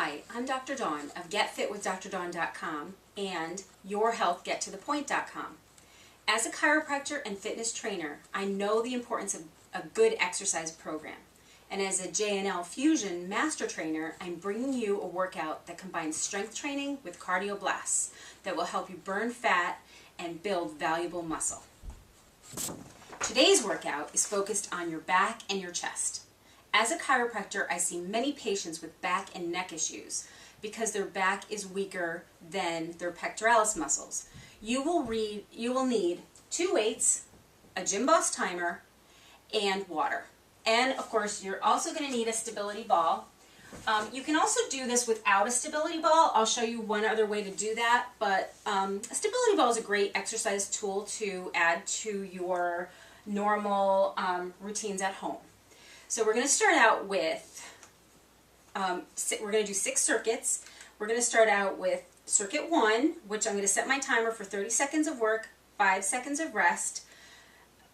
Hi, I'm Dr. Dawn of GetFitWithDrDawn.com and YourHealthGetToThePoint.com. As a chiropractor and fitness trainer, I know the importance of a good exercise program. And as a JNL Fusion Master Trainer, I'm bringing you a workout that combines strength training with cardio blasts that will help you burn fat and build valuable muscle. Today's workout is focused on your back and your chest. As a chiropractor, I see many patients with back and neck issues because their back is weaker than their pectoralis muscles. You will need 2 weights, a gymboss timer, and water. And of course, you're also going to need a stability ball. You can also do this without a stability ball. I'll show you one other way to do that, but a stability ball is a great exercise tool to add to your normal routines at home. So we're going to start out with, we're going to do 6 circuits. We're going to start out with circuit 1, which I'm going to set my timer for 30 seconds of work, 5 seconds of rest,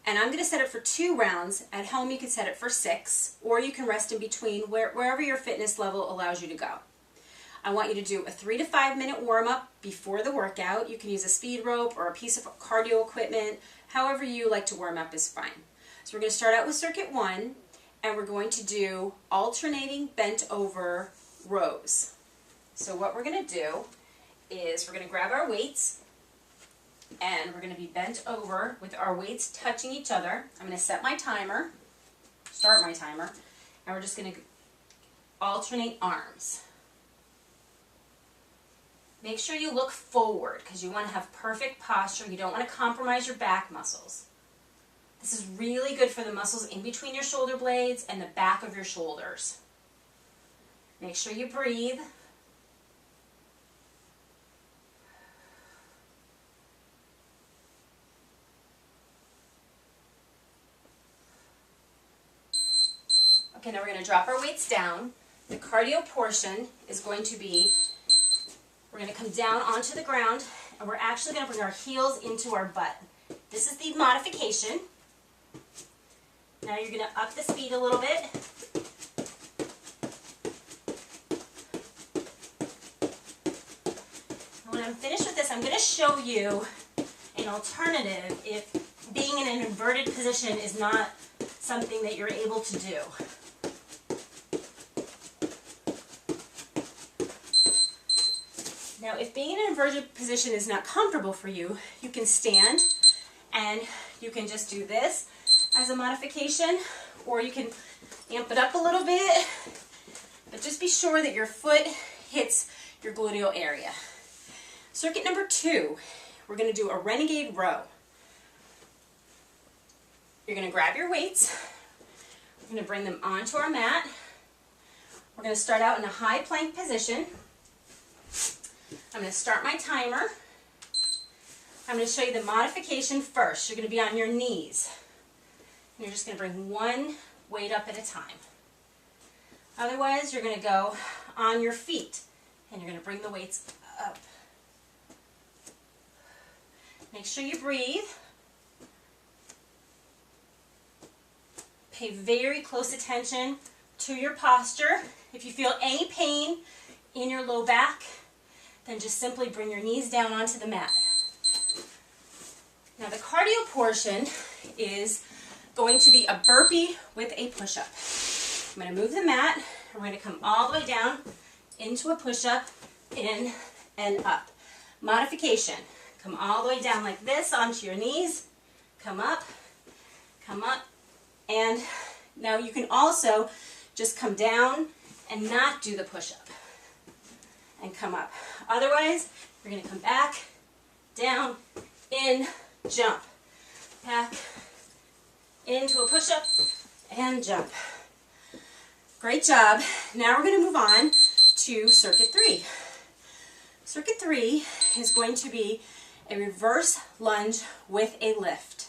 and I'm going to set it for 2 rounds. At home you can set it for 6, or you can rest in between wherever your fitness level allows you to go. I want you to do a 3 to 5 minute warm-up before the workout. You can use a speed rope or a piece of cardio equipment. However you like to warm up is fine. So we're going to start out with circuit 1. And we're going to do alternating bent over rows. So what we're going to do is we're going to grab our weights and we're going to be bent over with our weights touching each other. I'm going to set my timer, start my timer, and we're just going to alternate arms. Make sure you look forward because you want to have perfect posture. You don't want to compromise your back muscles. This is really good for the muscles in between your shoulder blades and the back of your shoulders. Make sure you breathe. Okay, now we're going to drop our weights down. The cardio portion is going to be, we're going to come down onto the ground and we're actually going to bring our heels into our butt. This is the modification. Now you're going to up the speed a little bit. And when I'm finished with this, I'm going to show you an alternative if being in an inverted position is not something that you're able to do. Now, if being in an inverted position is not comfortable for you, you can stand and you can just do this as a modification, or you can amp it up a little bit, but just be sure that your foot hits your gluteal area. Circuit number 2, we're going to do a renegade row. You're going to grab your weights, we're going to bring them onto our mat. We're going to start out in a high plank position. I'm going to start my timer. I'm going to show you the modification first. You're going to be on your knees. And you're just going to bring one weight up at a time. Otherwise, you're going to go on your feet and you're going to bring the weights up. Make sure you breathe. Pay very close attention to your posture. If you feel any pain in your low back, then just simply bring your knees down onto the mat. Now the cardio portion is going to be a burpee with a push-up. I'm going to move the mat, and we're going to come all the way down into a push-up, in and up. Modification. Come all the way down like this onto your knees, come up, and now you can also just come down and not do the push-up and come up. Otherwise, you're going to come back, down, in, jump, back, into a push-up, and jump. Great job. Now we're going to move on to circuit 3. Circuit 3 is going to be a reverse lunge with a lift.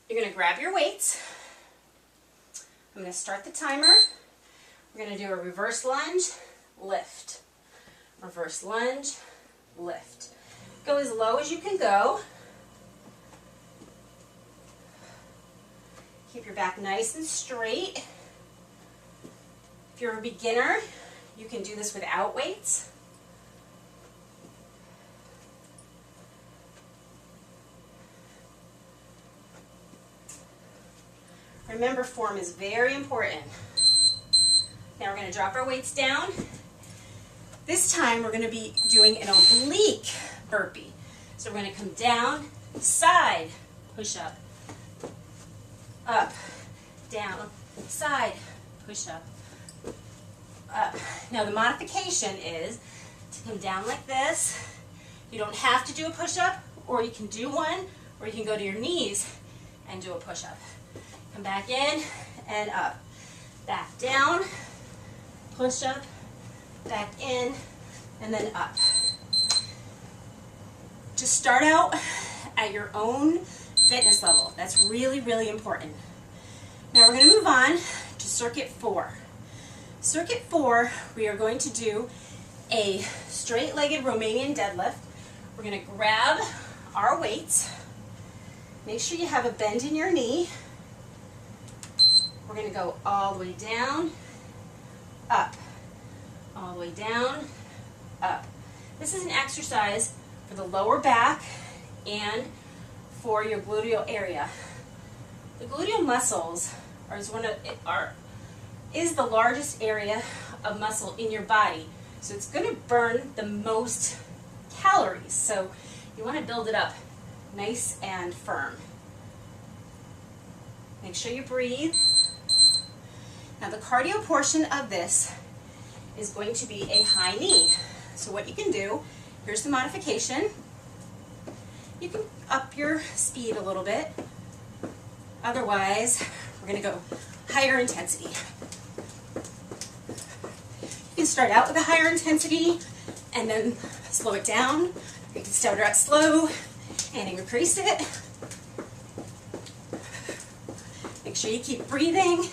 You're going to grab your weights. I'm going to start the timer. We're going to do a reverse lunge, lift. Reverse lunge, lift. Go as low as you can go. Keep your back nice and straight. If you're a beginner, you can do this without weights. Remember, form is very important. Now we're going to drop our weights down. This time we're going to be doing an oblique burpee. So we're going to come down, side, push up, down, side, push up, up. Now the modification is to come down like this. You don't have to do a push-up, or you can do one, or you can go to your knees and do a push-up. Come back in and up. Back down, push up, back in, and then up. Just start out at your own fitness level. That's really, really important. Now we're going to move on to circuit 4. Circuit 4, we are going to do a straight-legged Romanian deadlift. We're going to grab our weights. Make sure you have a bend in your knee. We're going to go all the way down, up, all the way down, up. This is an exercise for the lower back and for your gluteal area. The gluteal muscles is the largest area of muscle in your body, so it's going to burn the most calories. So you want to build it up nice and firm. Make sure you breathe. Now the cardio portion of this is going to be a high knee. So what you can do, here's the modification. You can up your speed a little bit. Otherwise, we're going to go higher intensity. You can start out with a higher intensity and then slow it down. You can start out slow and increase it. Make sure you keep breathing.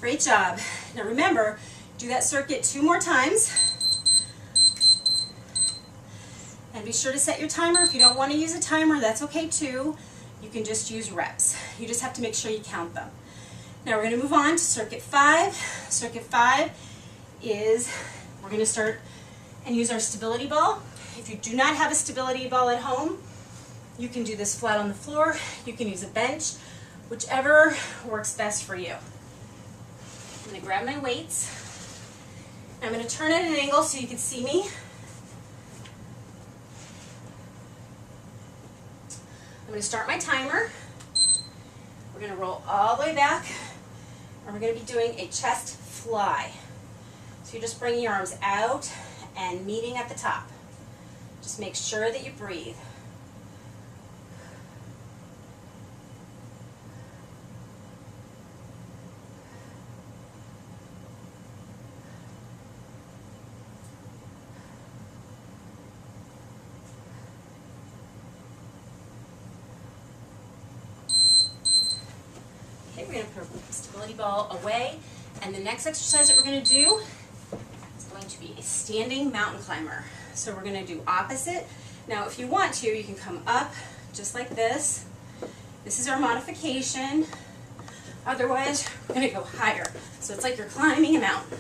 Great job. Now remember, do that circuit 2 more times. And be sure to set your timer. If you don't want to use a timer, that's okay too. You can just use reps. You just have to make sure you count them. Now we're going to move on to circuit 5. Circuit 5 is we're going to start and use our stability ball. If you do not have a stability ball at home, you can do this flat on the floor. You can use a bench, whichever works best for you. I'm going to grab my weights. I'm going to turn at an angle so you can see me. I'm going to start my timer. We're going to roll all the way back, and we're going to be doing a chest fly. So you're just bringing your arms out and meeting at the top. Just make sure that you breathe. Okay, we're going to put the stability ball away, and the next exercise that we're going to do is going to be a standing mountain climber. So we're going to do opposite. Now if you want to, you can come up just like this. This is our modification. Otherwise, we're going to go higher. So it's like you're climbing a mountain.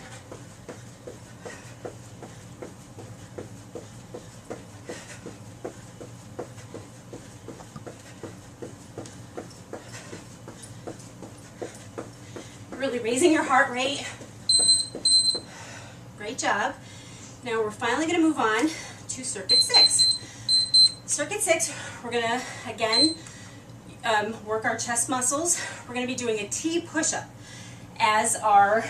Really raising your heart rate. Great job. Now we're finally going to move on to circuit 6. Circuit 6, we're going to, again, work our chest muscles. We're going to be doing a T push-up as our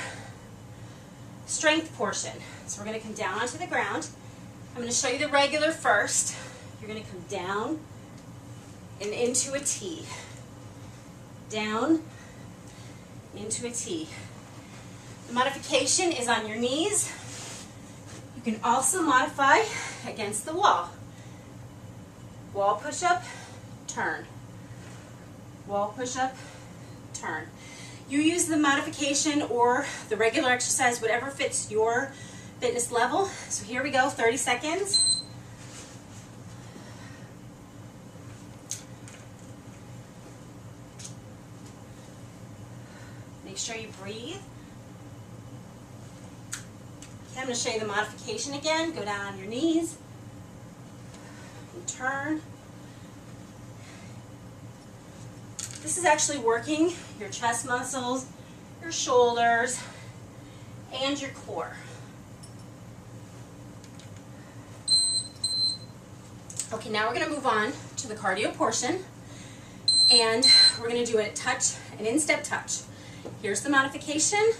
strength portion. So we're going to come down onto the ground. I'm going to show you the regular first. You're going to come down and into a T. Down, into a T. The modification is on your knees. You can also modify against the wall. Wall push-up, turn. Wall push-up, turn. You use the modification or the regular exercise, whatever fits your fitness level. So here we go, 30 seconds. sure you breathe. Okay, I'm going to show you the modification again. Go down on your knees and turn. This is actually working your chest muscles, your shoulders, and your core. Okay, now we're going to move on to the cardio portion, and we're going to do an instep touch. Here's the modification,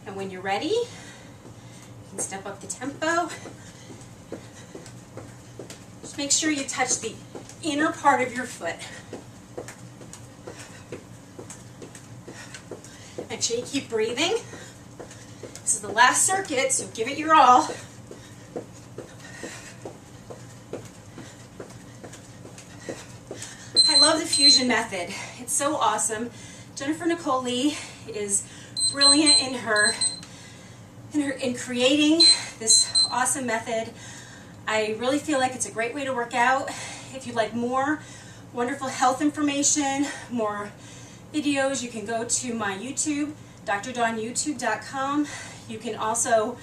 and when you're ready, you can step up the tempo. Just make sure you touch the inner part of your foot. Make sure you keep breathing. This is the last circuit, so give it your all. I love the fusion method. It's so awesome. Jennifer Nicole Lee is brilliant in creating this awesome method. I really feel like it's a great way to work out. If you'd like more wonderful health information, more videos, you can go to my YouTube, drdawnyoutube.com. You can also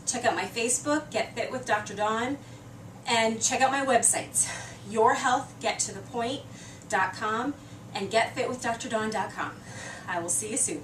check out my Facebook, Get Fit with Dr. Dawn, and check out my websites, yourhealthgettothepoint.com and getfitwithdrdawn.com. I will see you soon.